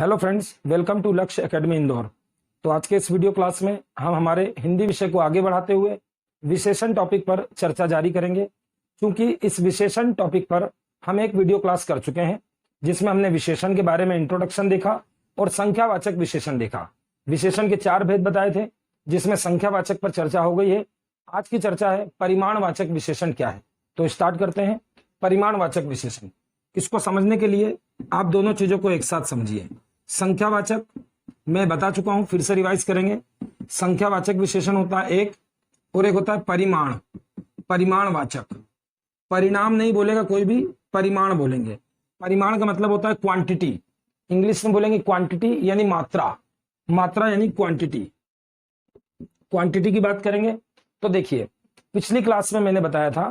Hello friends, welcome to लक्ष्य academy Indore. तो आज के इस वीडियो क्लास में हम हमारे हिंदी विषय को आगे बढ़ाते हुए विशेषण टॉपिक पर चर्चा जारी करेंगे। क्योंकि इस विशेषण टॉपिक पर हम एक वीडियो क्लास कर चुके हैं जिसमें हमने विशेषण के बारे में इंट्रोडक्शन देखा और संख्यावाचक विशेषण देखा। विशेषण के 4 भेद बताए थे जिसमें संख्यावाचक पर चर्चा हो गई है। आज की चर्चा है परिमाणवाचक विशेषण क्या है। तो स्टार्ट करते हैं। परिमाणवाचक विशेषण, इसको समझने के लिए आप दोनों चीजों को एक साथ समझिए। संख्यावाचक मैं बता चुका हूं, फिर से रिवाइज करेंगे। संख्यावाचक विशेषण होता है एक, और एक होता है परिमाण, परिमाणवाचक। परिणाम नहीं बोलेगा कोई भी, परिमाण बोलेंगे। परिमाण का मतलब होता है क्वांटिटी, इंग्लिश में बोलेंगे क्वांटिटी यानी मात्रा, मात्रा यानी क्वांटिटी। क्वांटिटी की बात करेंगे तो देखिए, पिछली क्लास में मैंने बताया था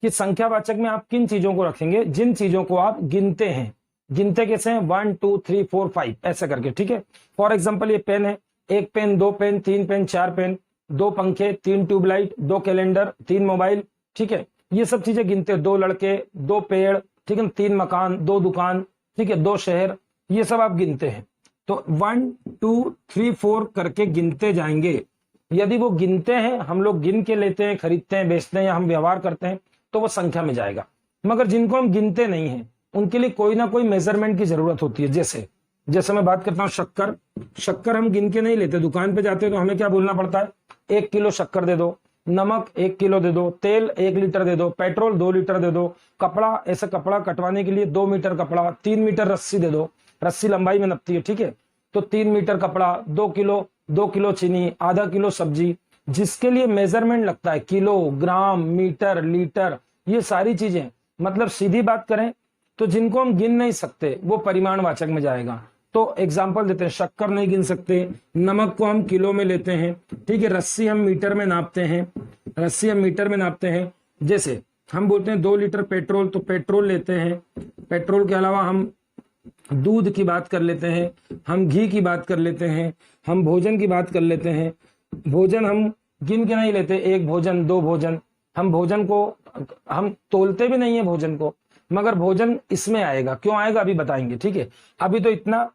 कि संख्यावाचक में आप किन चीजों को रखेंगे, जिन चीजों को आप गिनते हैं। गिनते कैसे हैं? 1 2 3 4 5 ऐसे करके, ठीक है। फॉर एग्जांपल ये पेन है, 1 पेन, 2 पेन, 3 पेन, 4 पेन, 2 पंखे, 3 ट्यूबलाइट, 2 कैलेंडर, 3 मोबाइल, ठीक है। ये सब चीजें गिनते हैं। 2 लड़के, 2 पेड़, ठीक है, 3 मकान, 2 दुकान, ठीक है, 2 शहर, ये सब आप गिनते हैं। तो 1 2 3 4 करके गिनते जाएंगे। यदि वो गिनते हैं, हम लोग गिन के लेते हैं, खरीदते हैं, बेचते हैं या हम व्यवहार करते हैं, तो वो संख्या में जाएगा। मगर जिनको हम गिनते नहीं हैं उनके लिए कोई ना कोई मेजरमेंट की जरूरत होती है। जैसे मैं बात करता हूँ शक्कर, शक्कर हम गिन के नहीं लेते। दुकान पे जाते हैं तो हमें क्या बोलना पड़ता है? 1 किलो शक्कर दे दो, नमक 1 किलो दे दो, तेल 1 लीटर दे दो, पेट्रोल 2 लीटर दे दो, कपड़ा, ऐसे कपड़ा कटवाने के लिए 2 मीटर कपड़ा, 3 मीटर रस्सी दे दो, रस्सी लंबाई में नपती है, ठीक है। तो 3 मीटर कपड़ा, 2 किलो चीनी, आधा किलो सब्जी, जिसके लिए मेजरमेंट लगता है किलो, ग्राम, मीटर, लीटर, ये सारी चीजें। मतलब सीधी बात करें तो जिनको हम गिन नहीं सकते वो परिमाणवाचक में जाएगा। तो एग्जांपल देते हैं, शक्कर नहीं गिन सकते, नमक को हम किलो में लेते हैं, ठीक है, रस्सी हम मीटर में नापते हैं, रस्सी हम मीटर में नापते हैं। जैसे हम बोलते हैं 2 लीटर पेट्रोल, तो पेट्रोल लेते हैं। पेट्रोल के अलावा हम दूध की बात कर लेते हैं, हम घी की बात कर लेते हैं, हम भोजन की बात कर लेते हैं। भोजन हम गिन के नहीं लेते, 1 भोजन, 2 भोजन। हम भोजन को हम तोलते भी नहीं है भोजन को, मगर भोजन इसमें आएगा। क्यों आएगा अभी बताएंगे, ठीक है। अभी तो इतना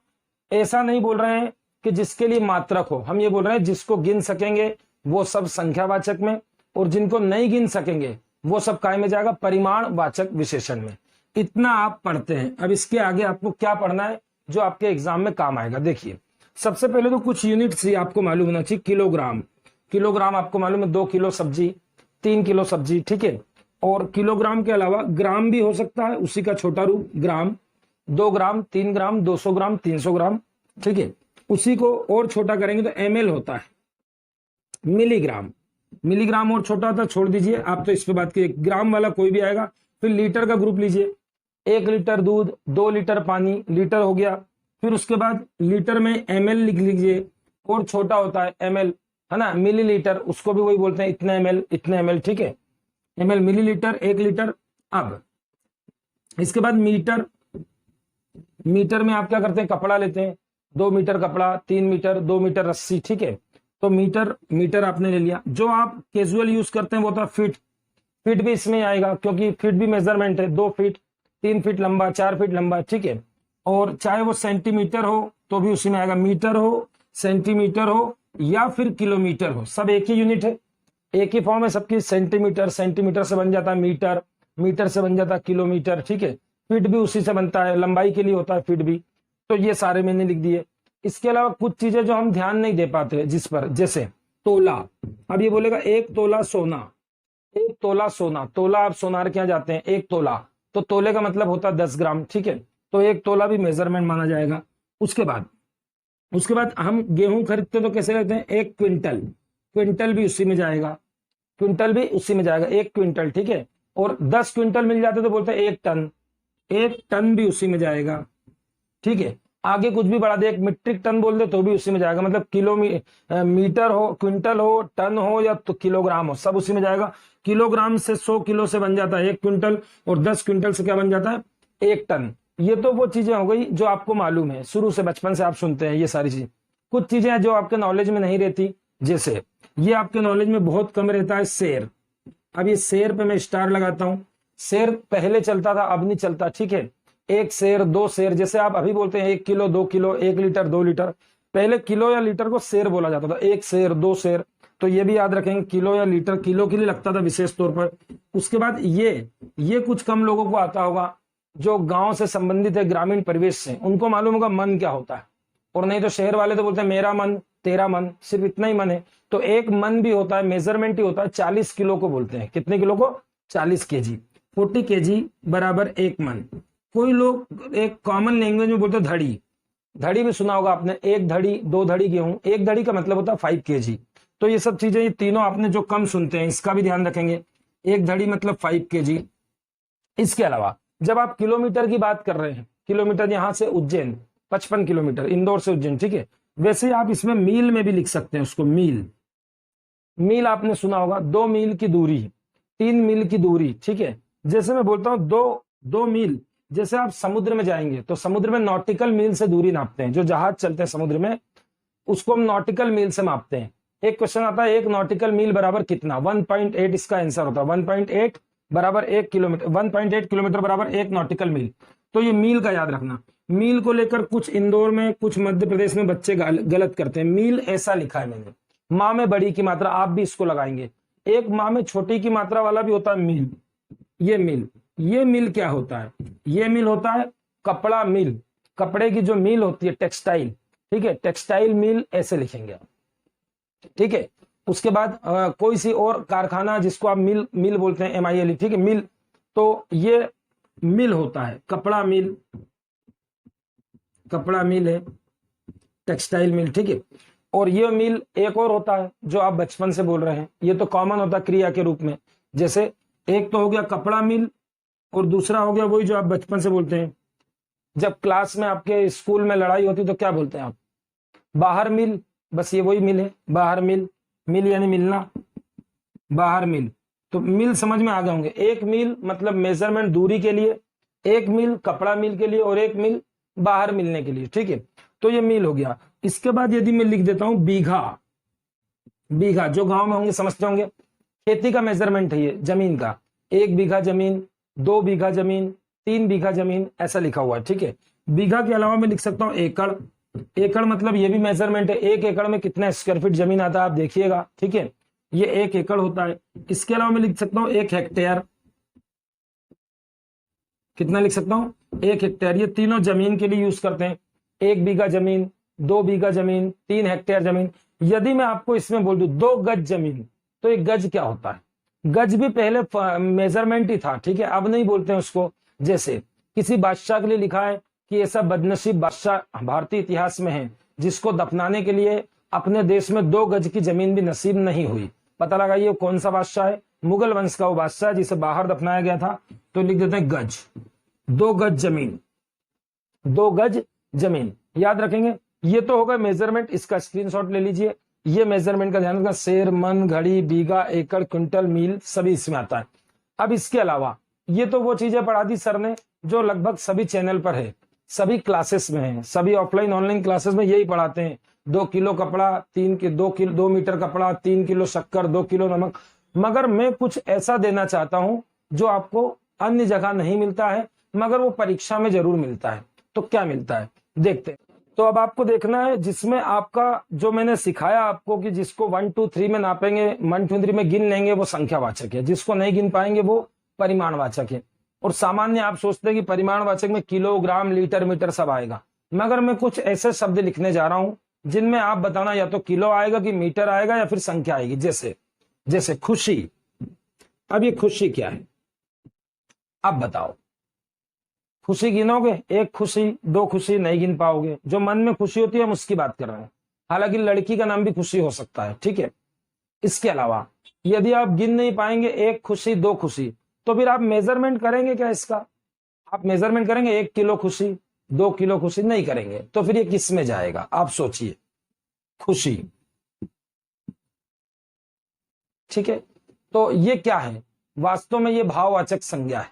ऐसा नहीं बोल रहे हैं कि जिसके लिए मात्रक हो, हम ये बोल रहे हैं जिसको गिन सकेंगे वो सब संख्यावाचक में, और जिनको नहीं गिन सकेंगे वो सब काय में जाएगा? परिमाणवाचक विशेषण में। इतना आप पढ़ते हैं। अब इसके आगे आपको क्या पढ़ना है जो आपके एग्जाम में काम आएगा? देखिए, सबसे पहले तो कुछ यूनिट्स ही आपको मालूम होना चाहिए। किलोग्राम, किलोग्राम आपको मालूम है, 2 किलो सब्जी, 3 किलो सब्जी, ठीक है। और किलोग्राम के अलावा ग्राम भी हो सकता है, उसी का छोटा रूप ग्राम, 2 ग्राम, 3 ग्राम, 200 ग्राम, 300 ग्राम, ठीक है। उसी को और छोटा करेंगे तो ml होता है, मिलीग्राम। मिलीग्राम और छोटा होता है, छोड़ दीजिए आप, तो इस पे बात कीजिए। ग्राम वाला कोई भी आएगा। फिर लीटर का ग्रुप लीजिए, 1 लीटर दूध, 2 लीटर पानी, लीटर हो गया। फिर उसके बाद लीटर में ml लिख लीजिए, और छोटा होता है ml, है ना, मिलीलीटर, उसको भी वही बोलते हैं, इतने ml, इतने ml, ठीक है। ml millilitre, 1 litre. अब इसके बाद मीटर, मीटर में आप क्या करते हैं? कपड़ा लेते हैं, 2 मीटर कपड़ा, 3 मीटर, 2 मीटर रस्सी, ठीक है। तो मीटर, मीटर आपने ले लिया। जो आप कैजुअल यूज करते हैं वो था फीट, फीट भी इसमें आएगा क्योंकि फीट भी मेजरमेंट है। 2 फीट, 3 फीट लंबा, 4 फीट लंबा, ठीक है। और चाहे वो सेंटीमीटर हो तो भी उसी में आएगा, मीटर हो, सेंटीमीटर हो या फिर किलोमीटर हो, सब एक ही यूनिट है, एक ही फॉर्म है सबकी। सेंटीमीटर, सेंटीमीटर से बन जाता है मीटर, मीटर से बन जाता है किलोमीटर, ठीक है। फीट भी उसी से बनता है, लंबाई के लिए होता है फीट भी। तो ये सारे मैंने लिख दिए। इसके अलावा कुछ चीजें जो हम ध्यान नहीं दे पाते जिस पर, जैसे तोला। अब ये बोलेगा 1 तोला सोना, 1 तोला सोना। तोला आप सोनार के यहाँ जाते हैं, 1 तोला, तो तोले का मतलब होता है 10 ग्राम, ठीक है। तो 1 तोला भी मेजरमेंट माना जाएगा। उसके बाद हम गेहूं खरीदते तो कैसे लेते हैं? 1 क्विंटल, क्विंटल भी उसी में जाएगा, क्विंटल भी उसी में जाएगा, 1 क्विंटल, ठीक है। और 10 क्विंटल मिल जाते तो बोलते हैं 1 टन, 1 टन भी उसी में जाएगा, ठीक है। आगे कुछ भी बढ़ा दे, 1 मीट्रिक टन बोल दे तो भी उसी में जाएगा। मतलब मीटर हो, क्विंटल हो, टन हो या तो किलोग्राम हो, सब उसी में जाएगा। किलोग्राम से 100 किलो से बन जाता है 1 क्विंटल, और 10 क्विंटल से क्या बन जाता है? 1 टन। ये तो वो चीजें हो गई जो आपको मालूम है, शुरू से बचपन से आप सुनते हैं ये सारी चीजें। कुछ चीजें जो आपके नॉलेज में नहीं रहती, जैसे ये आपके नॉलेज में बहुत कम रहता है, शेर। अब ये शेर पे मैं स्टार लगाता हूं। शेर पहले चलता था, अब नहीं चलता, ठीक है। एक शेर, दो शेर, जैसे आप अभी बोलते हैं 1 किलो, 2 किलो, 1 लीटर, 2 लीटर, पहले किलो या लीटर को शेर बोला जाता था, एक शेर, दो शेर। तो ये भी याद रखेंगे, किलो या लीटर, किलो के लिए लगता था विशेष तौर पर। उसके बाद ये कुछ कम लोगों को आता होगा, जो गांव से संबंधित है, ग्रामीण परिवेश से, उनको मालूम होगा मन क्या होता है। और नहीं तो शहर वाले तो बोलते हैं मेरा मन, तेरा मन, सिर्फ इतना ही मन है। तो एक मन भी होता है, मेजरमेंट ही होता है, 40 किलो को बोलते हैं। कितने किलो को? 40 केजी। 40 केजी बराबर एक मन। कोई लोग एक कॉमन लैंग्वेज में बोलते हैं धड़ी। धड़ी भी सुना होगा आपने, एक धड़ी, दो धड़ी गेहूं, एक धड़ी का मतलब होता है 5 केजी। तो ये सब चीजें, ये तीनों आपने जो कम सुनते हैं, इसका भी ध्यान रखेंगे। एक धड़ी मतलब 5 केजी। इसके अलावा जब आप किलोमीटर की बात कर रहे हैं, किलोमीटर यहां से उज्जैन 55 किलोमीटर, इंदौर से उज्जैन, ठीक है। वैसे आप इसमें मील में भी लिख सकते हैं उसको, मील। मील आपने सुना होगा, 2 मील की दूरी, 3 मील की दूरी, ठीक है। जैसे मैं बोलता हूं 2 मील, जैसे आप समुद्र में जाएंगे तो समुद्र में नॉटिकल मील से दूरी नापते हैं। जो जहाज चलते हैं समुद्र में, उसको हम नॉटिकल मील से मापते हैं। एक क्वेश्चन आता है, एक नॉटिकल मील बराबर कितना? 1.8 इसका आंसर होता है। 1.8 बराबर 1 किलोमीटर, 1.8 किलोमीटर बराबर 1 नॉटिकल मील। तो ये मील का याद रखना। मील को लेकर कुछ इंदौर में, कुछ मध्य प्रदेश में बच्चे गलत करते हैं। मील ऐसा लिखा है मैंने, माँ में बड़ी की मात्रा, आप भी इसको लगाएंगे। एक माँ में छोटी की मात्रा वाला भी होता है मील। ये मील, ये मिल क्या होता है? ये मिल होता है कपड़ा मिल। कपड़े की जो मिल होती है, टेक्सटाइल, ठीक है, टेक्सटाइल मिल ऐसे लिखेंगे आप, ठीक है। उसके बाद कोई सी और कारखाना जिसको आप मिल बोलते हैं, MIL, ठीक है, मिल। तो ये मिल होता है, कपड़ा मिल, कपड़ा मिल है, टेक्सटाइल मिल, ठीक है। और ये मिल एक और होता है जो आप बचपन से बोल रहे हैं, ये तो कॉमन होता है क्रिया के रूप में। जैसे एक तो हो गया कपड़ा मिल, और दूसरा हो गया वही जो आप बचपन से बोलते हैं। जब क्लास में आपके स्कूल में लड़ाई होती तो क्या बोलते हैं आप? बाहर मिल। बस ये वही मिल है, बाहर मिल। मिल यानी मिलना, बाहर मिल। तो मिल समझ में आ गए होंगे। एक मिल मतलब मेजरमेंट दूरी के लिए, एक मिल कपड़ा मिल के लिए, और एक मिल बाहर मिलने के लिए, ठीक है। तो ये मिल हो गया। इसके बाद यदि मैं लिख देता हूं बीघा, बीघा जो गांव में होंगे समझते होंगे, खेती का मेजरमेंट है ये, जमीन का। 1 बीघा जमीन, 2 बीघा जमीन, 3 बीघा जमीन, ऐसा लिखा हुआ है, ठीक है। बीघा के अलावा मैं लिख सकता हूं एकड़। एकड़ मतलब ये भी मेजरमेंट है, 1 एकड़ में कितना स्क्वायर फीट जमीन आता है आप देखिएगा, ठीक है। ये 1 एकड़ होता है। इसके अलावा मैं लिख सकता हूं 1 हेक्टेयर। कितना लिख सकता हूं? 1 हेक्टेयर। ये तीनों जमीन के लिए यूज करते हैं। 1 बीघा जमीन, 2 बीघा जमीन, 3 हेक्टेयर जमीन। यदि मैं आपको इसमें बोल दूं 2 गज जमीन, तो एक गज क्या होता है? गज भी पहले मेजरमेंट ही था, ठीक है, अब नहीं बोलते हैं उसको। जैसे किसी बादशाह के लिए लिखा है कि ऐसा बदनसीब बादशाह भारतीय इतिहास में है जिसको दफनाने के लिए अपने देश में 2 गज की जमीन भी नसीब नहीं हुई। पता लगाइए कौन सा बादशाह है? मुगल वंश का वो बादशाह जिसे बाहर दफनाया गया था। तो लिख देते हैं गज, 2 गज जमीन, 2 गज जमीन, याद रखेंगे। ये तो होगा मेजरमेंट, इसका स्क्रीनशॉट ले लीजिए। ये मेजरमेंट का ध्यान रखना, शेर, मन, घड़ी, बीघा, एकड़, क्विंटल, मील, सभी इसमें आता है। अब इसके अलावा ये तो वो चीजें पढ़ा दी सर ने जो लगभग सभी चैनल पर है, सभी क्लासेस में है, सभी ऑफलाइन ऑनलाइन क्लासेस में यही पढ़ाते हैं। 2 किलो कपड़ा, 2 मीटर कपड़ा, 3 किलो शक्कर, 2 किलो नमक। मगर मैं कुछ ऐसा देना चाहता हूं जो आपको अन्य जगह नहीं मिलता है, मगर वो परीक्षा में जरूर मिलता है। तो क्या मिलता है देखते हैं। तो अब आपको देखना है जिसमें आपका, जो मैंने सिखाया आपको कि जिसको 1 2 3 में नापेंगे, 1 2 3 में गिन लेंगे, वो संख्यावाचक है। जिसको नहीं गिन पाएंगे वो परिमाणवाचक है। और सामान्य आप सोचते हैं कि परिमाणवाचक में किलोग्राम, लीटर, मीटर सब आएगा, मगर मैं कुछ ऐसे शब्द लिखने जा रहा हूं जिनमें आप बताना या तो किलो आएगा कि मीटर आएगा या फिर संख्या आएगी। जैसे खुशी। अब ये खुशी क्या है अब बताओ? खुशी गिनोगे? 1 खुशी, 2 खुशी, नहीं गिन पाओगे। जो मन में खुशी होती है हम उसकी बात कर रहे हैं। हालांकि लड़की का नाम भी खुशी हो सकता है, ठीक है। इसके अलावा यदि आप गिन नहीं पाएंगे 1 खुशी, 2 खुशी, तो फिर आप मेजरमेंट करेंगे क्या इसका? आप मेजरमेंट करेंगे 1 किलो खुशी, 2 किलो खुशी? नहीं करेंगे। तो फिर ये किस में जाएगा आप सोचिए? खुशी, ठीक है। तो ये क्या है? वास्तव में ये भाववाचक संज्ञा है।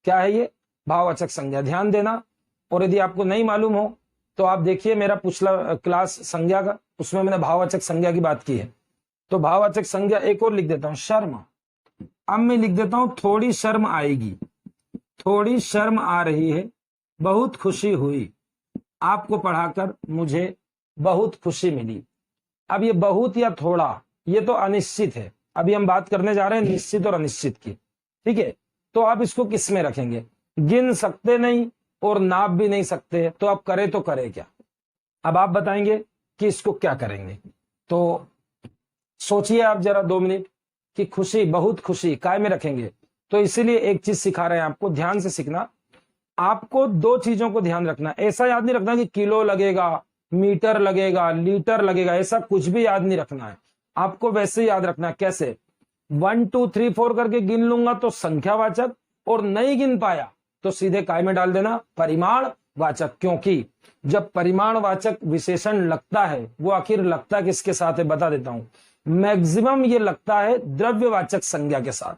क्या है ये? भाववाचक संज्ञा। ध्यान देना। और यदि आपको नहीं मालूम हो तो आप देखिए मेरा पिछला क्लास संज्ञा का, उसमें मैंने भाववाचक संज्ञा की बात की है। तो भाववाचक संज्ञा एक और लिख देता हूं, शर्म। अब मैं लिख देता हूं थोड़ी शर्म आएगी। थोड़ी शर्म आ रही है, बहुत खुशी हुई, आपको पढ़ाकर मुझे बहुत खुशी मिली। अब ये बहुत या थोड़ा, ये तो अनिश्चित है। अभी हम बात करने जा रहे हैं निश्चित और अनिश्चित की, ठीक है। तो आप इसको किस में रखेंगे? गिन सकते नहीं और नाप भी नहीं सकते, तो अब करे तो करे क्या? अब आप बताएंगे कि इसको क्या करेंगे। तो सोचिए आप जरा 2 मिनट कि खुशी, बहुत खुशी काय में रखेंगे। तो इसीलिए एक चीज सिखा रहे हैं आपको, ध्यान से सीखना। आपको 2 चीजों को ध्यान रखना। ऐसा याद नहीं रखना कि किलो लगेगा, मीटर लगेगा, लीटर लगेगा, ऐसा कुछ भी याद नहीं रखना है। आपको वैसे याद रखना है। कैसे? 1 2 3 4 करके गिन लूंगा तो संख्यावाचक, और नहीं गिन पाया तो सीधे काय में डाल देना, परिमाण वाचक। क्योंकि जब परिमाणवाचक विशेषण लगता है, वो आखिर लगता किसके साथ है बता देता हूं। मैक्सिमम ये लगता है द्रव्यवाचक संज्ञा के साथ।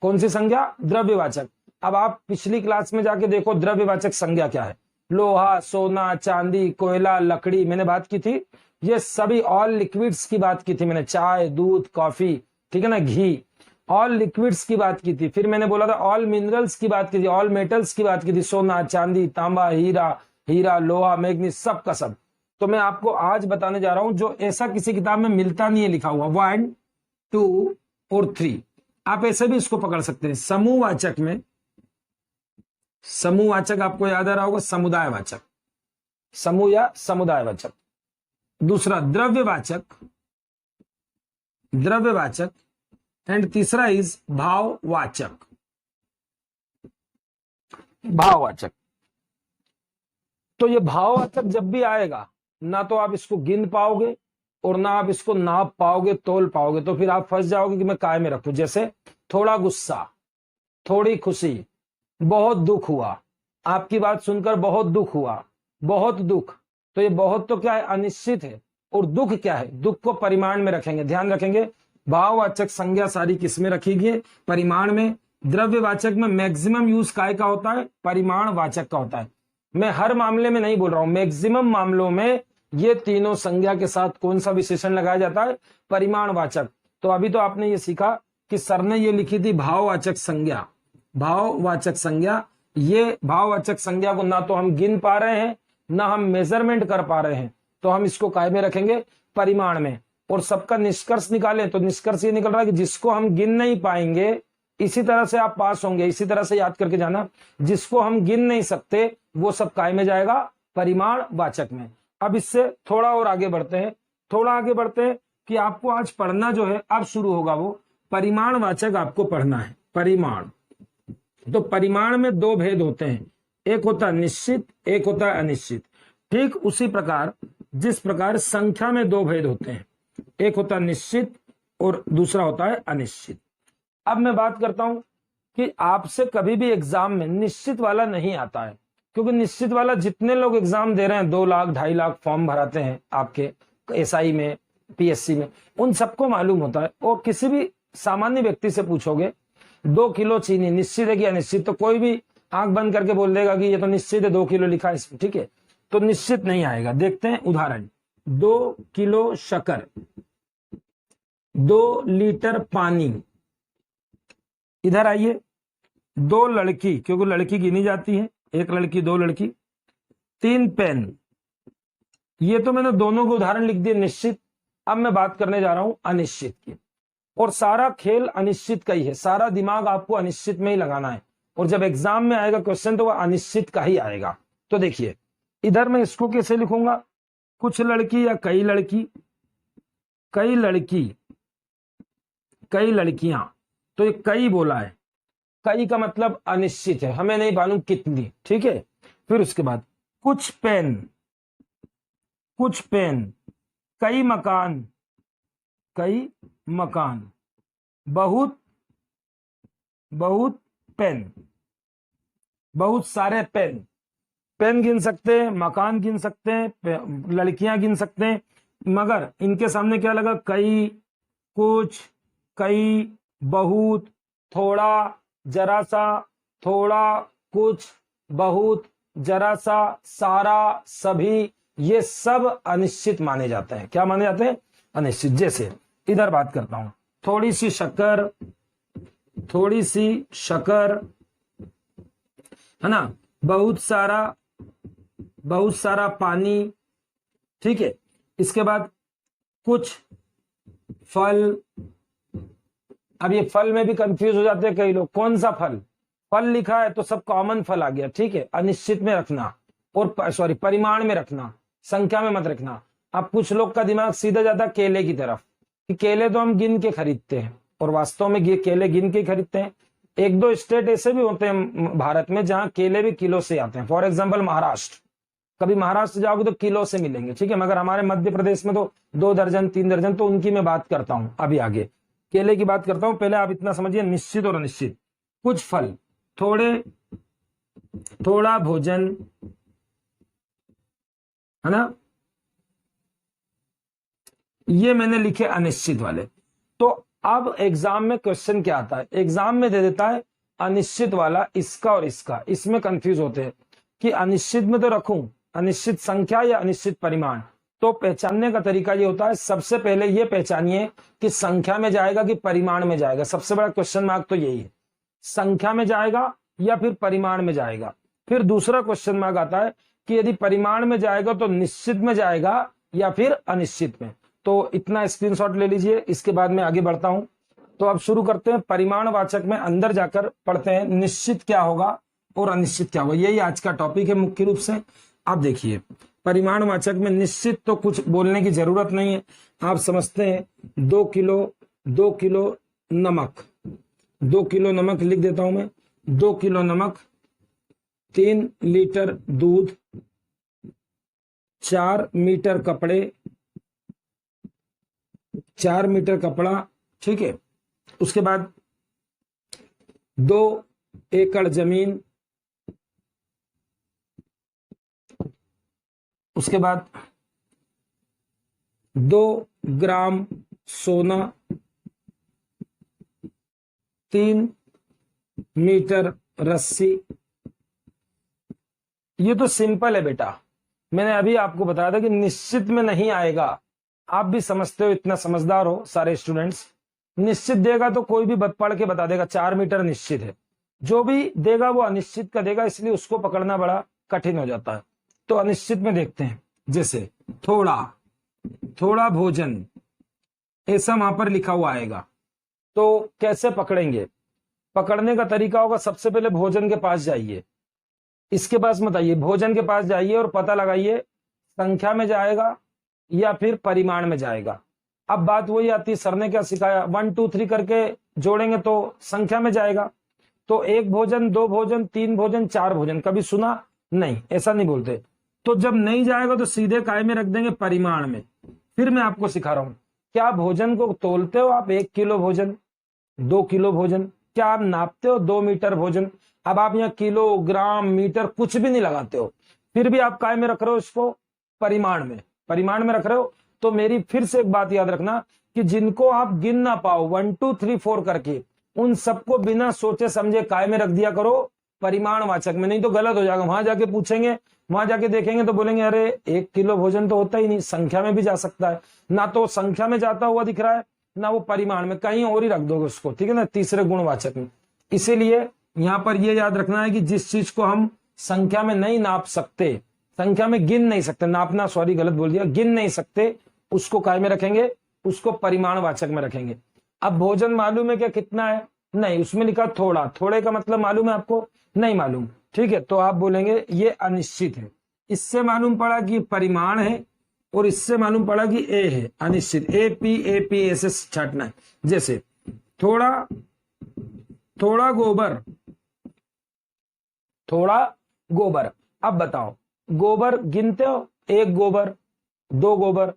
कौन सी संज्ञा? द्रव्यवाचक। अब आप पिछली क्लास में जाके देखो द्रव्यवाचक संज्ञा क्या है। लोहा, सोना, चांदी, कोयला, लकड़ी, मैंने बात की थी। ये सभी ऑल लिक्विड्स की बात की थी मैंने, चाय, दूध, कॉफी, ठीक है ना, घी, ऑल लिक्विड्स की बात की थी। फिर मैंने बोला था ऑल मिनरल्स की बात की थी, ऑल मेटल्स की बात की थी, सोना, चांदी, तांबा, हीरा, लोहा, मैग्नीज, सब का सब। तो मैं आपको आज बताने जा रहा हूं जो ऐसा किसी किताब में मिलता नहीं है लिखा हुआ, 1 2 और 3। आप ऐसे भी इसको पकड़ सकते हैं। समूहवाचक में, समूहवाचक आपको याद आ रहा होगा, समुदायवाचक, समूह या समुदायवाचक। दूसरा द्रव्यवाचक, द्रव्यवाचक, एंड तीसरा इज भाववाचक, भाववाचक। तो ये भाववाचक जब भी आएगा, ना तो आप इसको गिन पाओगे और ना आप इसको नाप पाओगे, तोल पाओगे। तो फिर आप फंस जाओगे कि मैं काय में रखूं। जैसे थोड़ा गुस्सा, थोड़ी खुशी, बहुत दुख हुआ, आपकी बात सुनकर बहुत दुख हुआ, बहुत दुख। तो ये बहुत तो क्या है? अनिश्चित है। और दुख क्या है? दुख को परिमाण में रखेंगे। ध्यान रखेंगे, भाववाचक संज्ञा सारी किस में रखेगी? परिमाण में। द्रव्यवाचक में मैक्सिमम यूज काय का होता है? परिमाणवाचक का होता है। मैं हर मामले में नहीं बोल रहा हूं, मैक्सिमम मामलों में ये तीनों संज्ञा के साथ कौन सा विशेषण लगाया जाता है? परिमाणवाचक। तो अभी तो आपने ये सीखा कि सर ने ये लिखी थी भाववाचक संज्ञा, भाववाचक संज्ञा। ये भाववाचक संज्ञा को ना तो हम गिन पा रहे हैं, ना हम मेजरमेंट कर पा रहे हैं, तो हम इसको काय में रखेंगे? परिमाण में। और सबका निष्कर्ष निकालें तो निष्कर्ष ये निकल रहा है कि जिसको हम गिन नहीं पाएंगे, इसी तरह से आप पास होंगे। इसी तरह से याद करके जाना, जिसको हम गिन नहीं सकते वो सब काय में जाएगा? परिमाणवाचक में। अब इससे थोड़ा और आगे बढ़ते हैं, थोड़ा आगे बढ़ते हैं कि आपको आज पढ़ना जो है अब शुरू होगा वो परिमाणवाचक आपको पढ़ना है। परिमाण, तो परिमाण में 2 भेद होते हैं, एक होता है निश्चित, एक होता है अनिश्चित। ठीक उसी प्रकार जिस प्रकार संख्या में 2 भेद होते हैं, एक होता है निश्चित और दूसरा होता है अनिश्चित। अब मैं बात करता हूं कि आपसे कभी भी एग्जाम में निश्चित वाला नहीं आता है, क्योंकि निश्चित वाला जितने लोग एग्जाम दे रहे हैं, 2 लाख 2.5 लाख फॉर्म भराते हैं आपके एसआई में, पीएससी में, उन सबको मालूम होता है। और किसी भी सामान्य व्यक्ति से पूछोगे 2 किलो चीनी निश्चित है कि अनिश्चित, तो कोई भी आंख बंद करके बोल देगा कि ये तो निश्चित है, 2 किलो लिखा है इसमें, ठीक है। तो निश्चित नहीं आएगा। देखते हैं उदाहरण, 2 किलो शक्कर, 2 लीटर पानी। इधर आइए, 2 लड़की, क्योंकि लड़की गिनी जाती है, 1 लड़की 2 लड़की, 3 पेन। ये तो मैंने दोनों के उदाहरण लिख दिए निश्चित। अब मैं बात करने जा रहा हूं अनिश्चित की, और सारा खेल अनिश्चित का ही है। सारा दिमाग आपको अनिश्चित में ही लगाना है, और जब एग्जाम में आएगा क्वेश्चन तो वह अनिश्चित का ही आएगा। तो देखिए इधर मैं इसको कैसे लिखूंगा? कुछ लड़की या कई लड़की, कई लड़की, कई लड़कियां। तो ये कई बोला है, कई का मतलब अनिश्चित है, हमें नहीं मालूम कितनी, ठीक है। फिर उसके बाद कुछ पेन, कुछ पेन, कई मकान, कई मकान, बहुत, बहुत पेन, बहुत सारे पेन। पेन गिन सकते हैं, मकान गिन सकते हैं, लड़कियां गिन सकते हैं, मगर इनके सामने क्या लगा? कई, कुछ, कई, बहुत, थोड़ा, जरा सा, थोड़ा, कुछ, बहुत, जरा सा, सारा, सभी, ये सब अनिश्चित माने जाते हैं। क्या माने जाते हैं? अनिश्चित। जैसे इधर बात करता हूं, थोड़ी सी शक्कर, थोड़ी सी शक्कर, है ना, बहुत सारा पानी, ठीक है। इसके बाद कुछ फल। अब ये फल में भी कंफ्यूज हो जाते हैं कई लोग, कौन सा फल, फल लिखा है तो सब कॉमन फल आ गया, ठीक है। अनिश्चित में रखना और सॉरी परिमाण में रखना, संख्या में मत रखना। अब कुछ लोग का दिमाग सीधा जाता है केले की तरफ कि केले तो हम गिन के खरीदते हैं, और वास्तव में ये केले गिन के खरीदते हैं। एक दो स्टेट ऐसे भी होते हैं भारत में जहां केले भी किलो से आते हैं, फॉर एग्जाम्पल महाराष्ट्र। कभी महाराष्ट्र जाओगे तो किलो से मिलेंगे, ठीक है। मगर हमारे मध्य प्रदेश में तो 2 दर्जन 3 दर्जन, तो उनकी मैं बात करता हूं अभी आगे, केले की बात करता हूं। पहले आप इतना समझिए, निश्चित और अनिश्चित। कुछ फल, थोड़ा भोजन, है ना, ये मैंने लिखे अनिश्चित वाले। तो अब एग्जाम में क्वेश्चन क्या आता है, एग्जाम में दे देता है अनिश्चित वाला इसका और इसका। इसमें कंफ्यूज होते हैं कि अनिश्चित में तो रखूं अनिश्चित संख्या या अनिश्चित परिमाण। तो पहचानने का तरीका ये होता है, सबसे पहले ये पहचानिए कि संख्या में जाएगा कि परिमाण में जाएगा। सबसे बड़ा क्वेश्चन मार्क तो यही है, संख्या में जाएगा या फिर परिमाण में जाएगा। फिर दूसरा क्वेश्चन मार्क आता है कि यदि परिमाण में जाएगा तो निश्चित में जाएगा या फिर अनिश्चित में। तो इतना स्क्रीनशॉट ले लीजिए, इसके बाद मैं आगे बढ़ता हूं। तो अब शुरू करते हैं परिमाणवाचक में, अंदर जाकर पढ़ते हैं निश्चित क्या होगा और अनिश्चित क्या होगा। यही आज का टॉपिक है मुख्य रूप से। अब देखिए, परिमाणवाचक में निश्चित तो कुछ बोलने की जरूरत नहीं है, आप समझते हैं। 2 किलो नमक, 2 किलो नमक लिख देता हूं मैं। 2 किलो नमक, 3 लीटर दूध, 4 मीटर कपड़े, 4 मीटर कपड़ा, ठीक है। उसके बाद 2 एकड़ जमीन, उसके बाद 2 ग्राम सोना, 3 मीटर रस्सी। ये तो सिंपल है बेटा, मैंने अभी आपको बताया था कि निश्चित में नहीं आएगा। आप भी समझते हो, इतना समझदार हो सारे स्टूडेंट्स। निश्चित देगा तो कोई भी पढ़ के बता देगा 4 मीटर निश्चित है, जो भी देगा वो अनिश्चित का देगा, इसलिए उसको पकड़ना बड़ा कठिन हो जाता है। तो अनिश्चित में देखते हैं, जैसे थोड़ा भोजन, ऐसा वहां पर लिखा हुआ आएगा। तो कैसे पकड़ेंगे, पकड़ने का तरीका होगा, सबसे पहले भोजन के पास जाइए, इसके पास मत आइए, भोजन के पास जाइए और पता लगाइए संख्या में जाएगा या फिर परिमाण में जाएगा। अब बात वही आती है, सर ने क्या सिखाया, 1 2 3 करके जोड़ेंगे तो संख्या में जाएगा। तो 1 भोजन, 2 भोजन, 3 भोजन, 4 भोजन, कभी सुना नहीं, ऐसा नहीं बोलते। तो जब नहीं जाएगा तो सीधे काय में रख देंगे, परिमाण में। फिर मैं आपको सिखा रहा हूं, क्या भोजन को तोलते हो आप? 1 किलो भोजन, 2 किलो भोजन, क्या आप नापते हो 2 मीटर भोजन? अब आप यहाँ किलो, ग्राम, मीटर कुछ भी नहीं लगाते हो, फिर भी आप काय में रख रहे हो इसको? परिमाण में, परिमाण में रख रहे हो। तो मेरी फिर से एक बात याद रखना कि जिनको आप गिन ना पाओ 1 2 3 4 करके, उन सबको बिना सोचे समझे काय में रख दिया करो परिमाणवाचक में, नहीं तो गलत हो जाएगा। वहां जाके पूछेंगे, वहां जाके देखेंगे तो बोलेंगे अरे 1 किलो भोजन तो होता ही नहीं, संख्या में भी जा सकता है। ना तो संख्या में जाता हुआ दिख रहा है, ना वो परिमाण में, कहीं और ही रख दोगे उसको, ठीक है ना, तीसरे गुणवाचक में। इसीलिए यहां पर ये याद रखना है कि जिस चीज को हम संख्या में नहीं नाप सकते, संख्या में गिन नहीं सकते, नापना सॉरी गलत बोल दिया, गिन नहीं सकते, उसको काय में रखेंगे? उसको परिमाणवाचक में रखेंगे। अब भोजन मालूम है क्या कितना है? नहीं, उसमें लिखा थोड़ा, थोड़े का मतलब मालूम है आपको? नहीं मालूम, ठीक है। तो आप बोलेंगे ये अनिश्चित है। इससे मालूम पड़ा कि परिमाण है और इससे मालूम पड़ा कि ए है अनिश्चित, ए पी ऐसे छाटना है। जैसे थोड़ा गोबर, अब बताओ गोबर गिनते हो? 1 गोबर, 2 गोबर,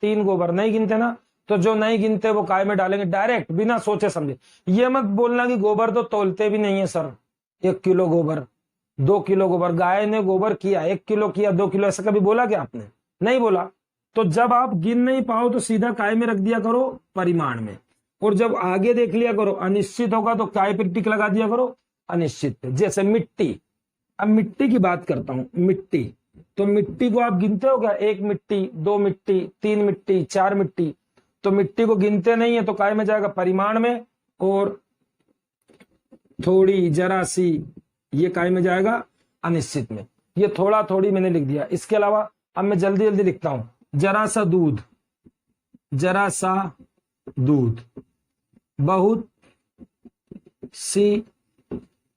3 गोबर, नहीं गिनते ना। तो जो नहीं गिनते वो काय में डालेंगे डायरेक्ट, बिना सोचे समझे। ये मत बोलना कि गोबर तो तोलते भी नहीं है सर, 1 किलो गोबर, 2 किलो गोबर, गाय ने गोबर किया, 1 किलो किया, 2 किलो, ऐसा कभी बोला क्या आपने? नहीं बोला। तो जब आप गिन नहीं पाओ तो सीधा काय में रख दिया करो? परिमाण में। और जब आगे देख लिया करो अनिश्चित होगा तो काय पे टिक लगा दिया करो? अनिश्चित पे। जैसे मिट्टी, अब मिट्टी की बात करता हूं, मिट्टी, तो मिट्टी को आप गिनते हो क्या? 1 मिट्टी, 2 मिट्टी, 3 मिट्टी, 4 मिट्टी। तो मिट्टी को गिनते नहीं है तो काय में जाएगा? परिमाण में। और थोड़ी, जरा सी, ये काय में जाएगा? अनिश्चित में। ये थोड़ा थोड़ी मैंने लिख दिया। इसके अलावा अब मैं जल्दी जल्दी लिखता हूं, जरा सा दूध, जरा सा दूध, बहुत सी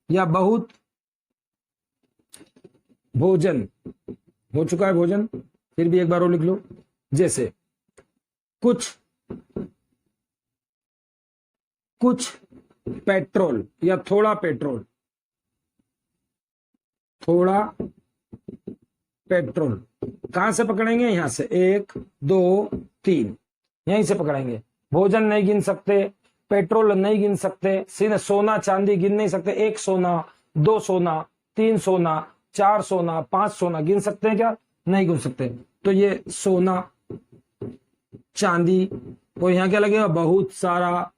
या बहुत भोजन, हो चुका है भोजन, फिर भी एक बार और लिख लो। जैसे कुछ पेट्रोल या थोड़ा पेट्रोल, थोड़ा पेट्रोल। कहां से पकड़ेंगे? यहां से 1 2 3, यहीं से पकड़ेंगे। भोजन नहीं गिन सकते, पेट्रोल नहीं गिन सकते, सीधे सोना चांदी गिन नहीं सकते। 1 सोना, 2 सोना, 3 सोना, 4 सोना, 5 सोना गिन सकते हैं क्या? नहीं गिन सकते। तो ये सोना चांदी, और यहाँ क्या लगेगा? बहुत सारा,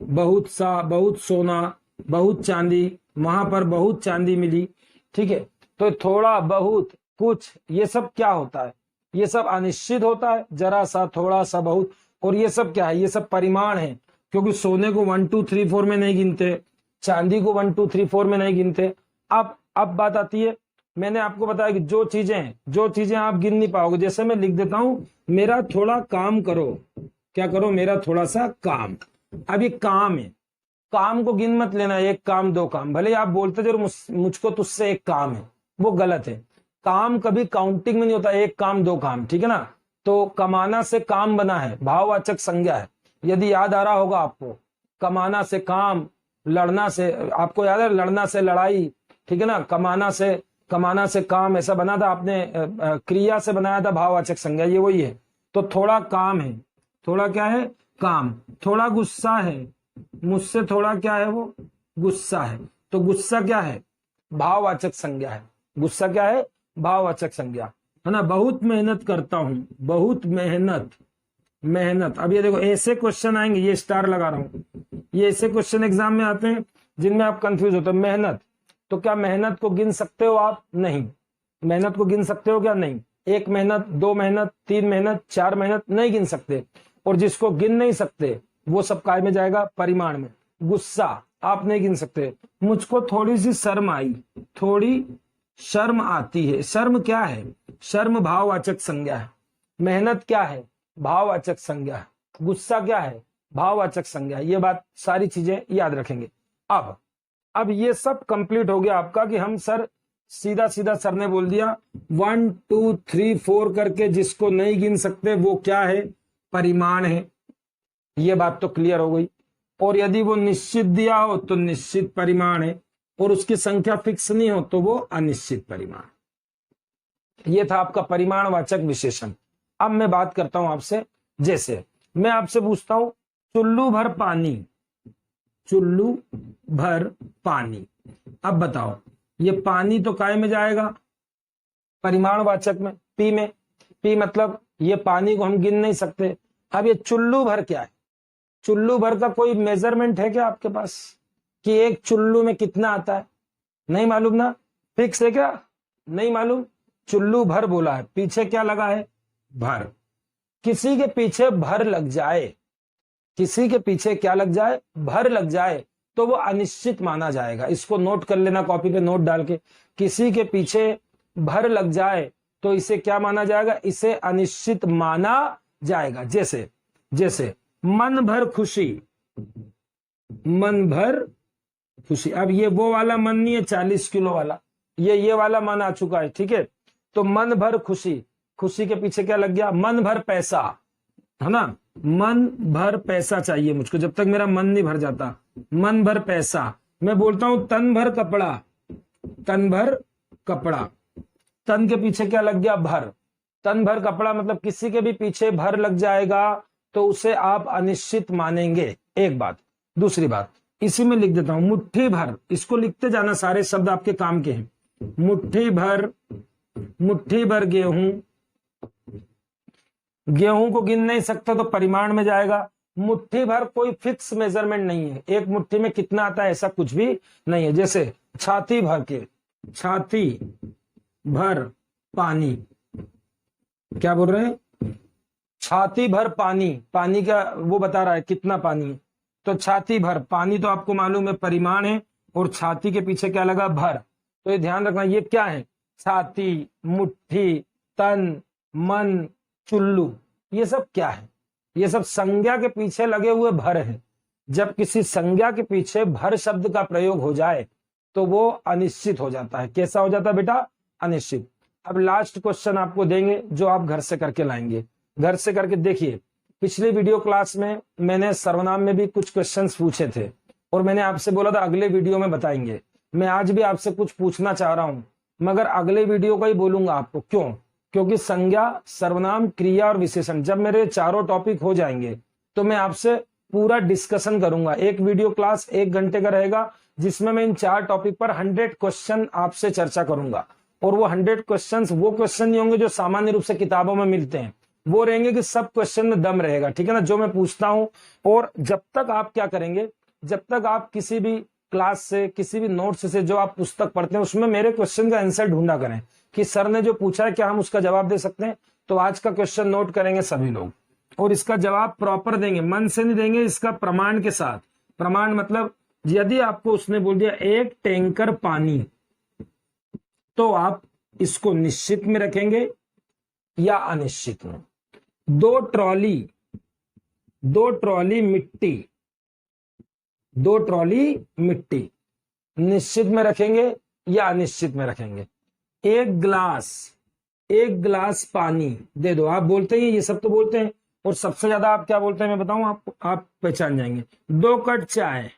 बहुत सा, बहुत सोना, बहुत चांदी, वहां पर बहुत चांदी मिली। ठीक है, तो थोड़ा बहुत कुछ, ये सब क्या होता है? ये सब अनिश्चित होता है। जरा सा, थोड़ा सा, बहुत, और ये सब क्या है? ये सब परिमाण है, क्योंकि सोने को 1 2 3 4 में नहीं गिनते, चांदी को 1 2 3 4 में नहीं गिनते। अब बात आती है, मैंने आपको बताया कि जो चीजें आप गिन नहीं पाओगे, जैसे मैं लिख देता हूं, मेरा थोड़ा काम करो। क्या करो? मेरा थोड़ा सा काम। अब ये काम है, काम को गिन मत लेना, 1 काम 2 काम। भले आप बोलते जरूर मुझको तुझसे 1 काम है, वो गलत है। काम कभी काउंटिंग में नहीं होता, 1 काम 2 काम, ठीक है ना। तो कमाना से काम बना है, भाववाचक संज्ञा है। यदि याद आ रहा होगा आपको, कमाना से काम, लड़ना से, आपको याद है, लड़ना से लड़ाई, ठीक है ना। कमाना से काम, ऐसा बना था आपने, क्रिया से बनाया था भाववाचक संज्ञा, ये वही है। तो थोड़ा काम है, थोड़ा क्या है? काम। थोड़ा गुस्सा है, मुझसे थोड़ा क्या है? वो गुस्सा है। तो गुस्सा क्या है? भाववाचक संज्ञा है। गुस्सा क्या है? भाववाचक संज्ञा है ना। बहुत मेहनत करता हूं, बहुत मेहनत। अब ये देखो, ऐसे क्वेश्चन आएंगे, ये स्टार लगा रहा हूं, ये ऐसे क्वेश्चन एग्जाम में आते हैं जिनमें आप कंफ्यूज होते हो। मेहनत, तो क्या मेहनत को गिन सकते हो आप? नहीं। मेहनत को गिन सकते हो क्या? नहीं। 1 मेहनत, 2 मेहनत, 3 मेहनत, 4 मेहनत नहीं गिन सकते। और जिसको गिन नहीं सकते वो सब काय में जाएगा? परिमाण में। गुस्सा आप नहीं गिन सकते। मुझको थोड़ी सी शर्म आई, थोड़ी शर्म आती है। शर्म क्या है? शर्म भाववाचक संज्ञा है। मेहनत क्या है? भाववाचक संज्ञा है। गुस्सा क्या है? भाववाचक संज्ञा। ये बात सारी चीजें याद रखेंगे। अब ये सब कंप्लीट हो गया आपका कि हम सर सीधा सर ने बोल दिया 1 2 3 4 करके, जिसको नहीं गिन सकते वो क्या है? परिमाण है। ये बात तो क्लियर हो गई। और यदि वो निश्चित दिया हो तो निश्चित परिमाण है, और उसकी संख्या फिक्स नहीं हो तो वो अनिश्चित परिमाण। ये था आपका परिमाणवाचक विशेषण। अब मैं बात करता हूं आपसे, जैसे मैं आपसे पूछता हूं, चुल्लू भर पानी, चुल्लू भर पानी। अब बताओ, ये पानी तो काय में जाएगा? परिमाणवाचक में, पी में। पी मतलब ये पानी को हम गिन नहीं सकते। अब ये चुल्लू भर क्या है? चुल्लू भर का कोई मेजरमेंट है क्या आपके पास कि एक चुल्लू में कितना आता है? नहीं मालूम ना। फिक्स है क्या? नहीं मालूम। चुल्लू भर बोला है, पीछे क्या लगा है? भर। किसी के पीछे भर लग जाए, किसी के पीछे क्या लग जाए? भर लग जाए, तो वो अनिश्चित माना जाएगा। इसको नोट कर लेना, कॉपी पे नोट डाल के। किसी के पीछे भर लग जाए तो इसे क्या माना जाएगा? इसे अनिश्चित माना जाएगा। जैसे मन भर खुशी, मन भर खुशी। अब ये वो वाला मन नहीं है 40 किलो वाला, ये वाला मन आ चुका है, ठीक है। तो मन भर खुशी, खुशी के पीछे क्या लग गया? मन भर पैसा, है ना। मन भर पैसा चाहिए मुझको, जब तक मेरा मन नहीं भर जाता। मन भर पैसा। मैं बोलता हूं तन भर कपड़ा, तन भर कपड़ा। तन के पीछे क्या लग गया? भर। तन भर कपड़ा मतलब किसी के भी पीछे भर लग जाएगा तो उसे आप अनिश्चित मानेंगे, एक बात। दूसरी बात, इसी में लिख देता हूं, मुट्ठी भर। इसको लिखते जाना, सारे शब्द आपके काम के हैं। मुट्ठी भर गेहूं। गेहूं को गिन नहीं सकते तो परिमाण में जाएगा। मुट्ठी भर कोई फिक्स मेजरमेंट नहीं है, एक मुट्ठी में कितना आता है ऐसा कुछ भी नहीं है। जैसे छाती भर के, छाती भर पानी। क्या बोल रहे हैं? छाती भर पानी। पानी का वो बता रहा है कितना पानी है, तो छाती भर। पानी तो आपको मालूम है परिमाण है, और छाती के पीछे क्या लगा? भर। तो ये ध्यान रखना, ये क्या है? छाती, मुट्ठी, तन, मन, चुल्लू, ये सब क्या है? ये सब संज्ञा के पीछे लगे हुए भर है। जब किसी संज्ञा के पीछे भर शब्द का प्रयोग हो जाए तो वो अनिश्चित हो जाता है। कैसा हो जाता है बेटा? अनिश्चित। अब लास्ट क्वेश्चन आपको देंगे जो आप घर से करके लाएंगे। घर से करके देखिए, पिछले वीडियो क्लास में मैंने सर्वनाम में भी कुछ क्वेश्चंस पूछे थे और मैंने आपसे बोला था अगले वीडियो में बताएंगे। मैं आज भी आपसे कुछ पूछना चाह रहा हूं, मगर अगले वीडियो का ही बोलूंगा आपको। क्यों? क्योंकि संज्ञा, सर्वनाम, क्रिया और विशेषण जब मेरे चारों टॉपिक हो जाएंगे तो मैं आपसे पूरा डिस्कशन करूंगा। एक वीडियो क्लास 1 घंटे का रहेगा जिसमें मैं इन 4 टॉपिक पर 100 क्वेश्चन आपसे चर्चा करूंगा। और वो 100 क्वेश्चन वो क्वेश्चन नहीं होंगे जो सामान्य रूप से किताबों में मिलते हैं, वो रहेंगे कि सब क्वेश्चन में दम रहेगा, ठीक है ना, जो मैं पूछता हूं। और जब तक आप क्या करेंगे, जब तक आप किसी भी क्लास से, किसी भी नोट्स से, जो आप पुस्तक पढ़ते हैं उसमें मेरे क्वेश्चन का आंसर ढूंढा करें कि सर ने जो पूछा है क्या हम उसका जवाब दे सकते हैं। तो आज का क्वेश्चन नोट करेंगे सभी लोग और इसका जवाब प्रॉपर देंगे, मन से नहीं देंगे, इसका प्रमाण के साथ। प्रमाण मतलब यदि आपको उसने बोल दिया 1 टैंकर पानी, तो आप इसको निश्चित में रखेंगे या अनिश्चित में। 2 ट्रॉली मिट्टी, 2 ट्रॉली मिट्टी निश्चित में रखेंगे या अनिश्चित में रखेंगे। 1 गिलास पानी दे दो, आप बोलते हैं, ये सब तो बोलते हैं। और सबसे ज्यादा आप क्या बोलते हैं मैं बताऊं आपको, आप पहचान जाएंगे। 2 कट चाय,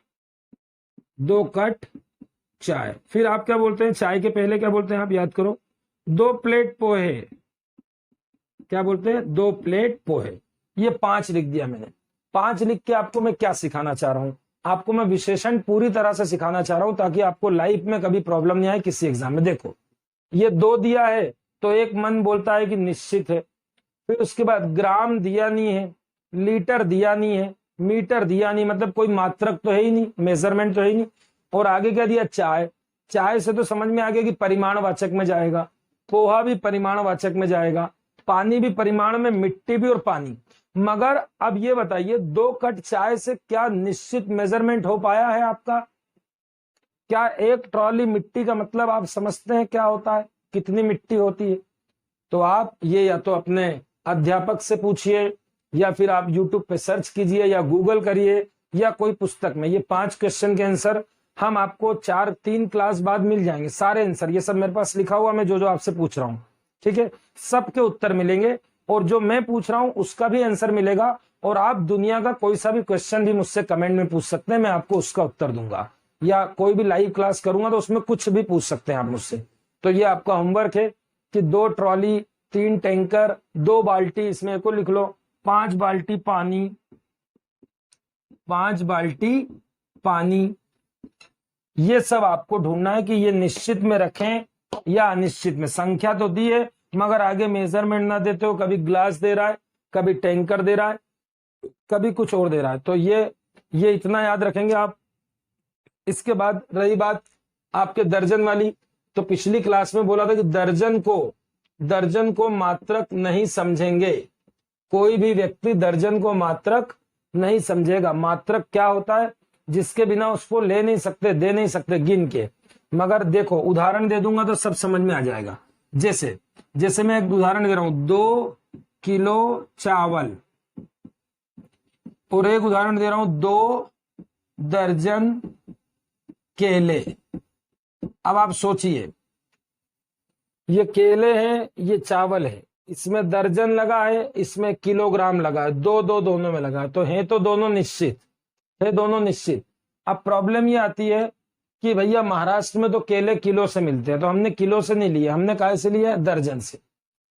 2 कट चाय। फिर आप क्या बोलते हैं, चाय के पहले क्या बोलते हैं आप याद करो, 2 प्लेट पोहे। क्या बोलते हैं? 2 प्लेट पोहे। ये 5 लिख दिया मैंने। 5 लिख के आपको मैं क्या सिखाना चाह रहा हूं, आपको मैं विशेषण पूरी तरह से सिखाना चाह रहा हूं ताकि आपको लाइफ में कभी प्रॉब्लम नहीं आए किसी एग्जाम में। देखो ये 2 दिया है तो एक मन बोलता है कि निश्चित है। फिर उसके बाद ग्राम दिया नहीं है, लीटर दिया नहीं है, मीटर दिया नहीं, मतलब कोई मात्रक तो है ही नहीं, मेजरमेंट तो है ही नहीं। और आगे क्या दिया? चाय। चाय से तो समझ में आ गया कि परिमाणवाचक में जाएगा, पोहा भी परिमाणवाचक में जाएगा, पानी भी परिमाण में, मिट्टी भी और पानी। मगर अब ये बताइए 2 कट चाय से क्या निश्चित मेजरमेंट हो पाया है आपका? क्या 1 ट्रॉली मिट्टी का मतलब आप समझते हैं क्या होता है, कितनी मिट्टी होती है? तो आप ये या तो अपने अध्यापक से पूछिए या फिर आप YouTube पे सर्च कीजिए या गूगल करिए या कोई पुस्तक में। ये 5 क्वेश्चन के आंसर हम आपको 3 क्लास बाद मिल जाएंगे, सारे आंसर। ये सब मेरे पास लिखा हुआ, मैं जो आपसे पूछ रहा हूँ, ठीक है, सबके उत्तर मिलेंगे। और जो मैं पूछ रहा हूं उसका भी आंसर मिलेगा। और आप दुनिया का कोई सा भी क्वेश्चन भी मुझसे कमेंट में पूछ सकते हैं, मैं आपको उसका उत्तर दूंगा। या कोई भी लाइव क्लास करूंगा तो उसमें कुछ भी पूछ सकते हैं आप मुझसे। तो ये आपका होमवर्क है कि 2 ट्रॉली, 3 टैंकर, 2 बाल्टी, इसमें को लिख लो 5 बाल्टी पानी, 5 बाल्टी पानी। ये सब आपको ढूंढना है कि ये निश्चित में रखें या अनिश्चित में। संख्या तो दी है मगर आगे मेजरमेंट ना देते हो, कभी ग्लास दे रहा है, कभी टैंकर दे रहा है, कभी कुछ और दे रहा है। तो ये इतना याद रखेंगे आप। इसके बाद रही बात आपके दर्जन वाली, तो पिछली क्लास में बोला था कि दर्जन को मात्रक नहीं समझेंगे। कोई भी व्यक्ति दर्जन को मात्रक नहीं समझेगा। मात्रक क्या होता है? जिसके बिना उसको ले नहीं सकते, दे नहीं सकते गिन के। मगर देखो उदाहरण दे दूंगा तो सब समझ में आ जाएगा। जैसे मैं एक उदाहरण दे रहा हूं, 2 किलो चावल, और एक उदाहरण दे रहा हूं 2 दर्जन केले। अब आप सोचिए, ये केले हैं, ये चावल है, इसमें दर्जन लगा है, इसमें किलोग्राम लगा है, दोनों में लगा है, तो है तो दोनों निश्चित है, दोनों निश्चित। अब प्रॉब्लम ये आती है कि भैया महाराष्ट्र में तो केले किलो से मिलते हैं, तो हमने किलो से नहीं लिए, हमने काहे से लिया? दर्जन से।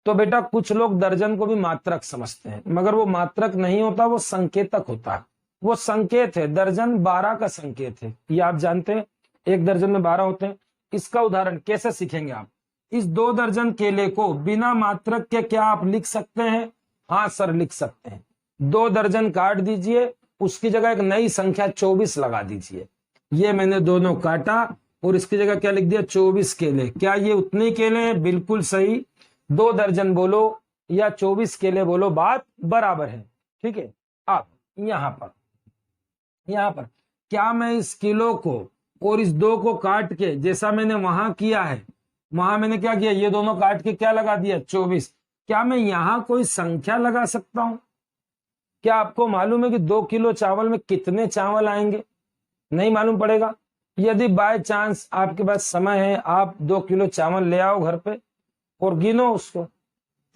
तो बेटा कुछ लोग दर्जन को भी मात्रक समझते हैं, मगर वो मात्रक नहीं होता, वो संकेतक होता है, वो संकेत है। दर्जन 12 का संकेत है, ये आप जानते हैं, 1 दर्जन में 12 होते हैं। इसका उदाहरण कैसे सीखेंगे आप? इस 2 दर्जन केले को बिना मात्रक के क्या आप लिख सकते हैं? हाँ सर लिख सकते हैं। 2 दर्जन काट दीजिए, उसकी जगह एक नई संख्या 24 लगा दीजिए। ये मैंने दोनों काटा और इसकी जगह क्या लिख दिया? 24 केले। क्या ये उतने केले हैं? बिल्कुल सही। 2 दर्जन बोलो या 24 केले बोलो, बात बराबर है, ठीक है। अब यहां पर क्या मैं इस किलो को और इस 2 को काट के जैसा मैंने वहां किया है, वहां मैंने क्या किया, ये दोनों काट के क्या लगा दिया 24। क्या मैं यहां कोई संख्या लगा सकता हूं? क्या आपको मालूम है कि 2 किलो चावल में कितने चावल आएंगे? नहीं मालूम पड़ेगा। यदि बाय चांस आपके पास समय है, आप 2 किलो चावल ले आओ घर पे और गिनो उसको,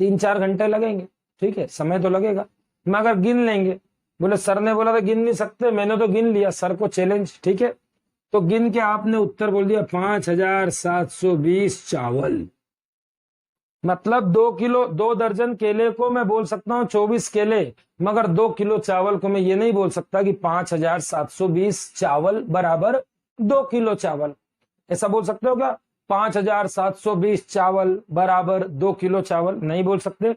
3-4 घंटे लगेंगे, ठीक है, समय तो लगेगा, मगर गिन लेंगे। बोले सर ने बोला था गिन नहीं सकते, मैंने तो गिन लिया, सर को चैलेंज, ठीक है। तो गिन के आपने उत्तर बोल दिया 5720 चावल। मतलब 2 किलो, 2 दर्जन केले को मैं बोल सकता हूं 24 केले, मगर 2 किलो चावल को मैं ये नहीं बोल सकता कि 5720 चावल बराबर 2 किलो चावल। ऐसा बोल सकते हो क्या? 5720 चावल बराबर 2 किलो चावल नहीं बोल सकते।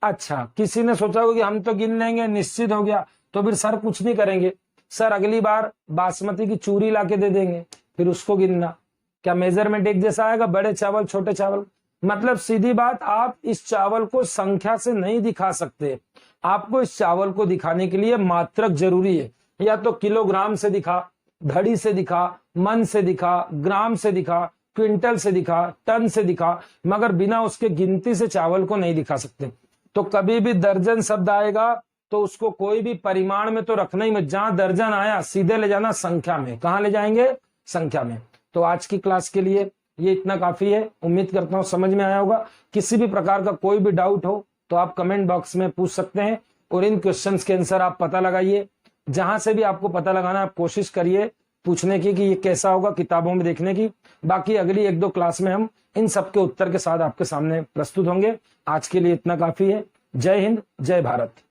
अच्छा, किसी ने सोचा होगा कि हम तो गिन लेंगे, निश्चित हो गया, तो फिर सर कुछ नहीं करेंगे, सर अगली बार बासमती की चूरी लाके दे देंगे, फिर उसको गिनना। क्या मेजरमेंट एक जैसा आएगा, बड़े चावल छोटे चावल? मतलब सीधी बात, आप इस चावल को संख्या से नहीं दिखा सकते। आपको इस चावल को दिखाने के लिए मात्रक जरूरी है, या तो किलोग्राम से दिखा, धड़ी से दिखा, मन से दिखा, ग्राम से दिखा, क्विंटल से दिखा, टन से दिखा, मगर बिना उसके गिनती से चावल को नहीं दिखा सकते। तो कभी भी दर्जन शब्द आएगा तो उसको कोई भी परिमाण में तो रखना ही मत, जहां दर्जन आया सीधे ले जाना संख्या में। कहां ले जाएंगे? संख्या में। तो आज की क्लास के लिए ये इतना काफी है। उम्मीद करता हूं समझ में आया होगा। किसी भी प्रकार का कोई भी डाउट हो तो आप कमेंट बॉक्स में पूछ सकते हैं और इन क्वेश्चंस के आंसर आप पता लगाइए। जहां से भी आपको पता लगाना, आप कोशिश करिए पूछने की कि ये कैसा होगा, किताबों में देखने की। बाकी अगली 1-2 क्लास में हम इन सबके उत्तर के साथ आपके सामने प्रस्तुत होंगे। आज के लिए इतना काफी है। जय हिंद, जय भारत।